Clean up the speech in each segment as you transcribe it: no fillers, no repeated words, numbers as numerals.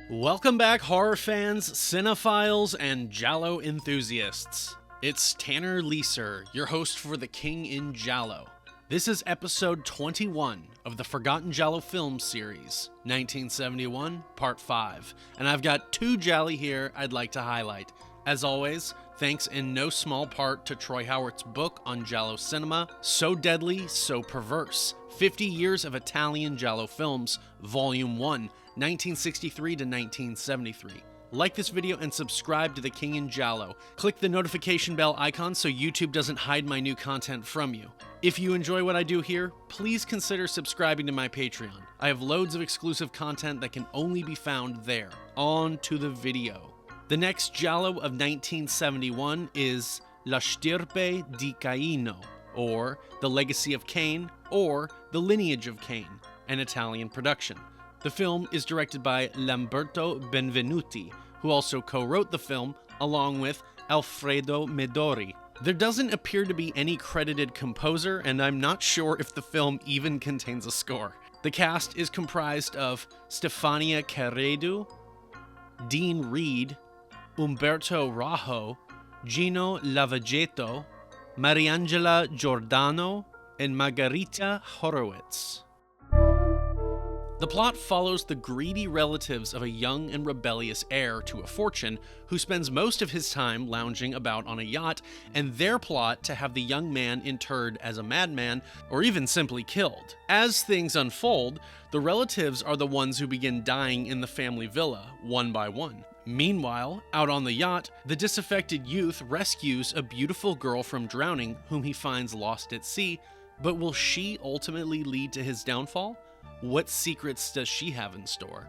Welcome back, horror fans, cinephiles, and Giallo enthusiasts. It's Tanner Leeser, your host for The King in Giallo. This is episode 21 of the Forgotten Giallo film series, 1971, part 5, and I've got two gialli here I'd like to highlight. As always, thanks in no small part to Troy Howart's book on Giallo cinema, So Deadly, So Perverse, 50 Years of Italian Giallo Films, Volume 1, 1963 to 1973. Like this video and subscribe to The King in Giallo. Click the notification bell icon so YouTube doesn't hide my new content from you. If you enjoy what I do here, please consider subscribing to my Patreon. I have loads of exclusive content that can only be found there. On to the video. The next Giallo of 1971 is La stirpe di Caino, or The Legacy of Cain, or The Lineage of Cain, an Italian production. The film is directed by Lamberto Benvenuti, who also co-wrote the film along with Alfredo Medori. There doesn't appear to be any credited composer, and I'm not sure if the film even contains a score. The cast is comprised of Stefania Caredu, Dean Reed, Umberto Rajo, Gino Lavagetto, Mariangela Giordano, and Margarita Horowitz. The plot follows the greedy relatives of a young and rebellious heir to a fortune who spends most of his time lounging about on a yacht, and their plot to have the young man interred as a madman or even simply killed. As things unfold, the relatives are the ones who begin dying in the family villa, one by one. Meanwhile, out on the yacht, the disaffected youth rescues a beautiful girl from drowning whom he finds lost at sea, but will she ultimately lead to his downfall? What secrets does she have in store?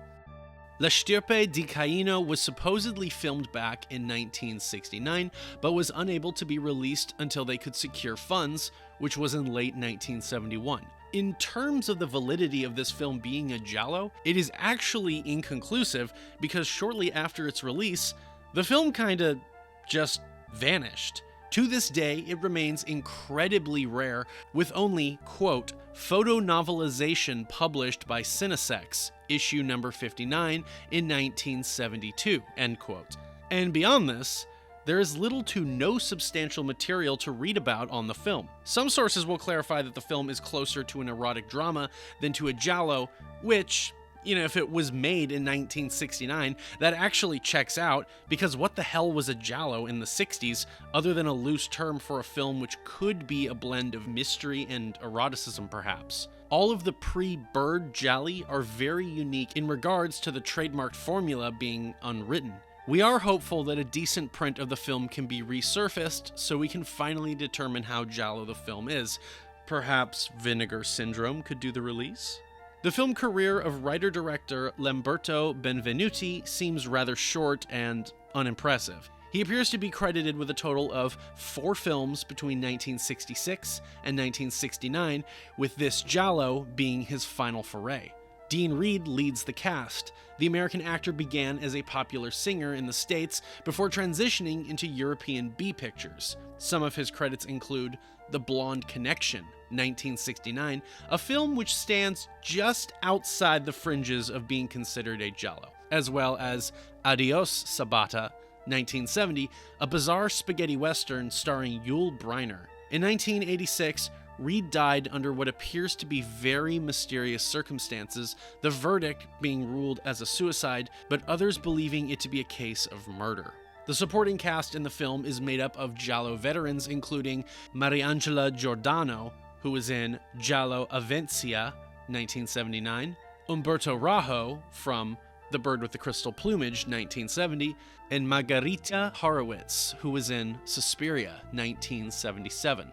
La stirpe di Caino was supposedly filmed back in 1969, but was unable to be released until they could secure funds, which was in late 1971. In terms of the validity of this film being a giallo, it is actually inconclusive because shortly after its release, the film kinda just vanished. To this day, it remains incredibly rare, with only, quote, photonovelization published by Cinesex, issue number 59 in 1972, end quote. And beyond this, there is little to no substantial material to read about on the film. Some sources will clarify that the film is closer to an erotic drama than to a giallo, which, if it was made in 1969, that actually checks out, because what the hell was a giallo in the 60s other than a loose term for a film which could be a blend of mystery and eroticism perhaps? All of the pre-Bird gialli are very unique in regards to the trademarked formula being unwritten. We are hopeful that a decent print of the film can be resurfaced so we can finally determine how giallo the film is. Perhaps Vinegar Syndrome could do the release? The film career of writer-director Lamberto Benvenuti seems rather short and unimpressive. He appears to be credited with a total of 4 films between 1966 and 1969, with this giallo being his final foray. Dean Reed leads the cast. The American actor began as a popular singer in the States before transitioning into European B-pictures. Some of his credits include The Blonde Connection, 1969, a film which stands just outside the fringes of being considered a giallo, as well as Adios Sabata, 1970, a bizarre spaghetti western starring Yul Brynner. In 1986, Reed died under what appears to be very mysterious circumstances, the verdict being ruled as a suicide, but others believing it to be a case of murder. The supporting cast in the film is made up of giallo veterans including Mariangela Giordano, who was in Giallo Avencia, 1979, Umberto Rajo from The Bird with the Crystal Plumage, 1970, and Margarita Horowitz, who was in Suspiria, 1977.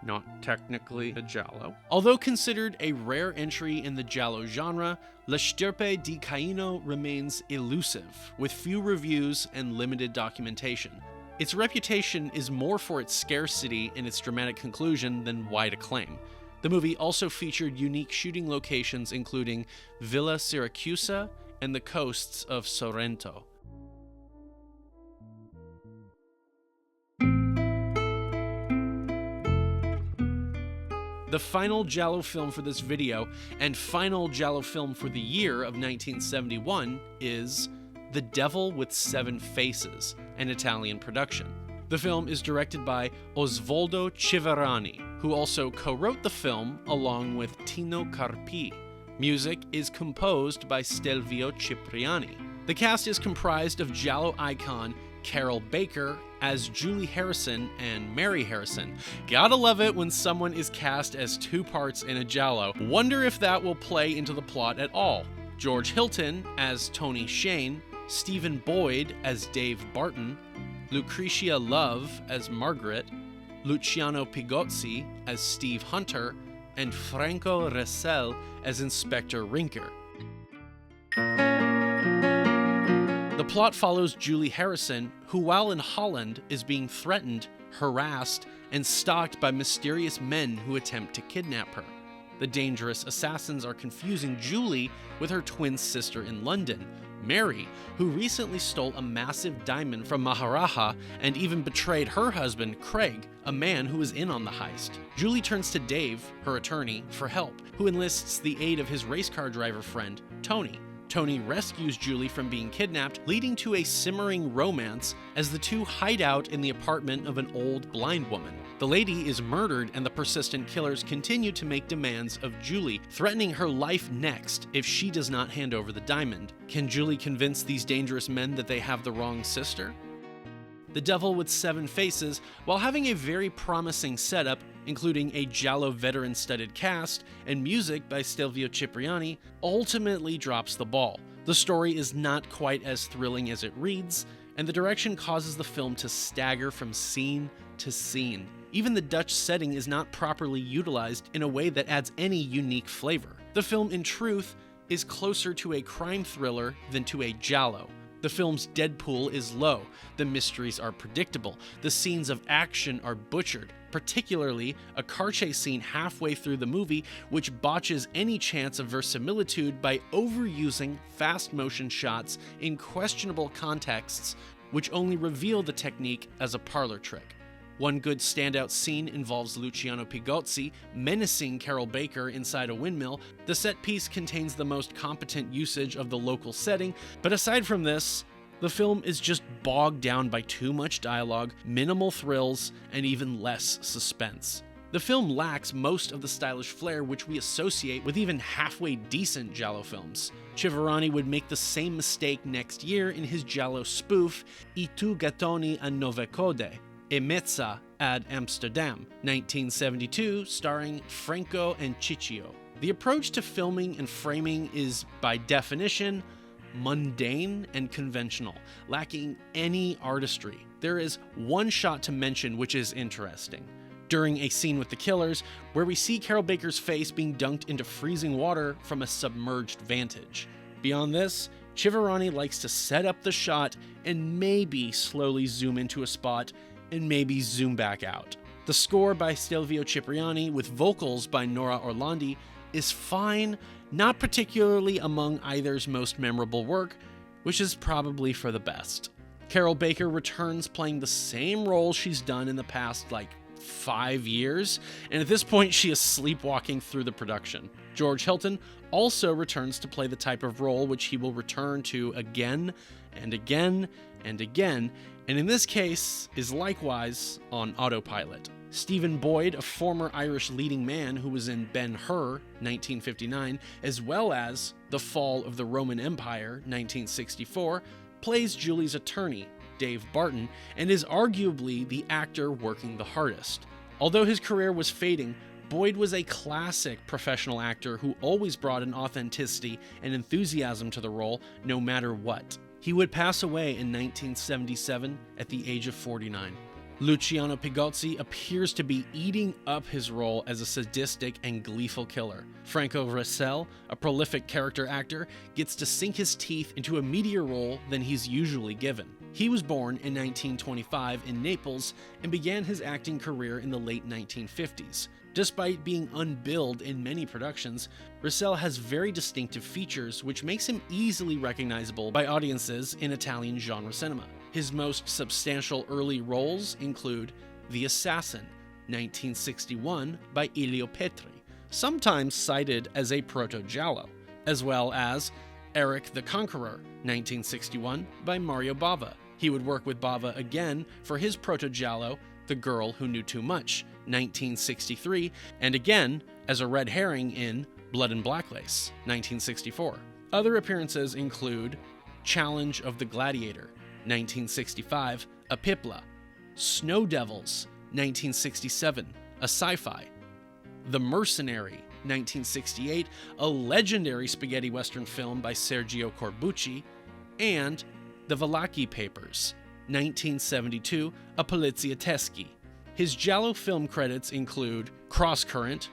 Not technically a giallo. Although considered a rare entry in the giallo genre, La stirpe di Caino remains elusive, with few reviews and limited documentation. Its reputation is more for its scarcity and its dramatic conclusion than wide acclaim. The movie also featured unique shooting locations including Villa Siracusa and the coasts of Sorrento. The final giallo film for this video, and final giallo film for the year of 1971, is The Devil with Seven Faces, an Italian production. The film is directed by Osvaldo Civerani, who also co-wrote the film along with Tino Carpi. Music is composed by Stelvio Cipriani. The cast is comprised of Giallo icon Carol Baker as Julie Harrison and Mary Harrison. Gotta love it when someone is cast as two parts in a Giallo. Wonder if that will play into the plot at all. George Hilton as Tony Shane, Stephen Boyd as Dave Barton, Lucretia Love as Margaret, Luciano Pigozzi as Steve Hunter, and Franco Ressel as Inspector Rinker. The plot follows Julie Harrison, who while in Holland is being threatened, harassed, and stalked by mysterious men who attempt to kidnap her. The dangerous assassins are confusing Julie with her twin sister in London, Mary, who recently stole a massive diamond from Maharaja and even betrayed her husband, Craig, a man who was in on the heist. Julie turns to Dave, her attorney, for help, who enlists the aid of his race car driver friend, Tony. Tony rescues Julie from being kidnapped, leading to a simmering romance as the two hide out in the apartment of an old blind woman. The lady is murdered and the persistent killers continue to make demands of Julie, threatening her life next if she does not hand over the diamond. Can Julie convince these dangerous men that they have the wrong sister? The Devil with Seven Faces, while having a very promising setup, including a Giallo veteran-studded cast and music by Stelvio Cipriani, ultimately drops the ball. The story is not quite as thrilling as it reads, and the direction causes the film to stagger from scene to scene. Even the Dutch setting is not properly utilized in a way that adds any unique flavor. The film, in truth, is closer to a crime thriller than to a Giallo. The film's Deadpool is low, the mysteries are predictable, the scenes of action are butchered, particularly a car chase scene halfway through the movie which botches any chance of verisimilitude by overusing fast motion shots in questionable contexts which only reveal the technique as a parlor trick. One good standout scene involves Luciano Pigozzi menacing Carol Baker inside a windmill. The set piece contains the most competent usage of the local setting, but aside from this, the film is just bogged down by too much dialogue, minimal thrills, and even less suspense. The film lacks most of the stylish flair which we associate with even halfway decent Giallo films. Civerani would make the same mistake next year in his Giallo spoof, I tu gattoni a nove code, E Mezza ad Amsterdam, 1972, starring Franco and Ciccio. The approach to filming and framing is, by definition, mundane and conventional, lacking any artistry. There is one shot to mention which is interesting. During a scene with the killers, where we see Carol Baker's face being dunked into freezing water from a submerged vantage. Beyond this, Civerani likes to set up the shot and maybe slowly zoom into a spot and maybe zoom back out. The score by Stelvio Cipriani with vocals by Nora Orlandi is fine, not particularly among either's most memorable work, which is probably for the best. Carol Baker returns playing the same role she's done in the past 5 years, and at this point she is sleepwalking through the production. George Hilton also returns to play the type of role which he will return to again and again and again, and in this case is likewise on autopilot. Stephen Boyd, a former Irish leading man who was in Ben-Hur, 1959, as well as The Fall of the Roman Empire, 1964, plays Julie's attorney, Dave Barton, and is arguably the actor working the hardest. Although his career was fading, Boyd was a classic professional actor who always brought an authenticity and enthusiasm to the role, no matter what. He would pass away in 1977 at the age of 49. Luciano Pigozzi appears to be eating up his role as a sadistic and gleeful killer. Franco Ressel, a prolific character actor, gets to sink his teeth into a meatier role than he's usually given. He was born in 1925 in Naples and began his acting career in the late 1950s. Despite being unbilled in many productions, Ressel has very distinctive features which makes him easily recognizable by audiences in Italian genre cinema. His most substantial early roles include The Assassin, 1961 by Elio Petri, sometimes cited as a proto-giallo, as well as Eric the Conqueror, 1961, by Mario Bava. He would work with Bava again for his proto-giallo, The Girl Who Knew Too Much, 1963, and again as a red herring in Blood and Blacklace, 1964. Other appearances include Challenge of the Gladiator, 1965, a Pipla, Snow Devils, 1967, a sci-fi, The Mercenary, 1968, a legendary spaghetti western film by Sergio Corbucci, and The Valachi Papers, 1972, a polizieschi. His giallo film credits include Cross Current,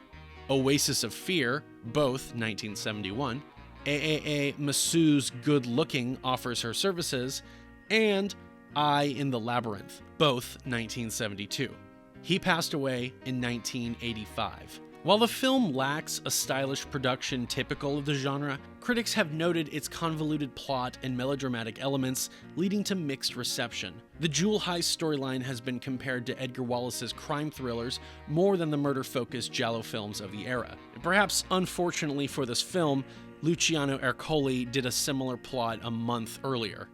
Oasis of Fear, both 1971, AAA Masu's Good Looking Offers Her Services, and Eye in the Labyrinth, both 1972. He passed away in 1985. While the film lacks a stylish production typical of the genre, critics have noted its convoluted plot and melodramatic elements, leading to mixed reception. The Jewel Heist storyline has been compared to Edgar Wallace's crime thrillers more than the murder-focused giallo films of the era. And perhaps unfortunately for this film, Luciano Ercole did a similar plot a month earlier.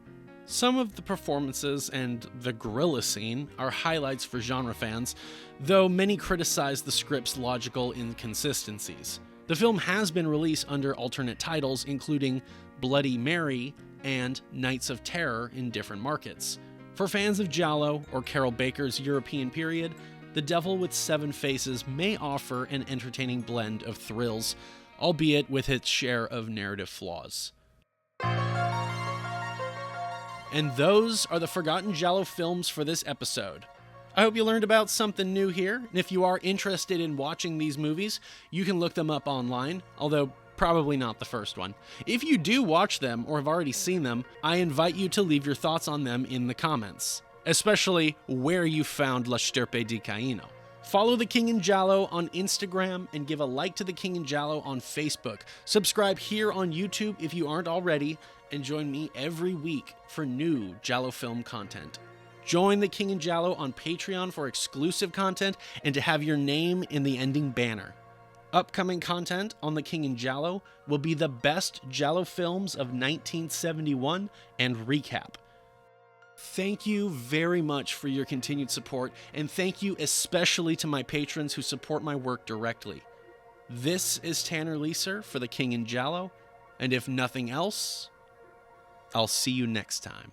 Some of the performances and the gorilla scene are highlights for genre fans, though many criticize the script's logical inconsistencies. The film has been released under alternate titles, including Bloody Mary and Nights of Terror in different markets. For fans of Giallo or Carol Baker's European period, The Devil with Seven Faces may offer an entertaining blend of thrills, albeit with its share of narrative flaws. And those are the Forgotten Giallo films for this episode. I hope you learned about something new here, and if you are interested in watching these movies, you can look them up online, although probably not the first one. If you do watch them or have already seen them, I invite you to leave your thoughts on them in the comments, especially where you found La Stirpe di Caino. Follow The King in Giallo on Instagram and give a like to The King in Giallo on Facebook. Subscribe here on YouTube if you aren't already, and join me every week for new Giallo film content. Join The King in Giallo on Patreon for exclusive content and to have your name in the ending banner. Upcoming content on The King in Giallo will be the best Giallo films of 1971 and recap. Thank you very much for your continued support, and thank you especially to my patrons who support my work directly. This is Tanner Leeser for The King in Giallo, and if nothing else, I'll see you next time.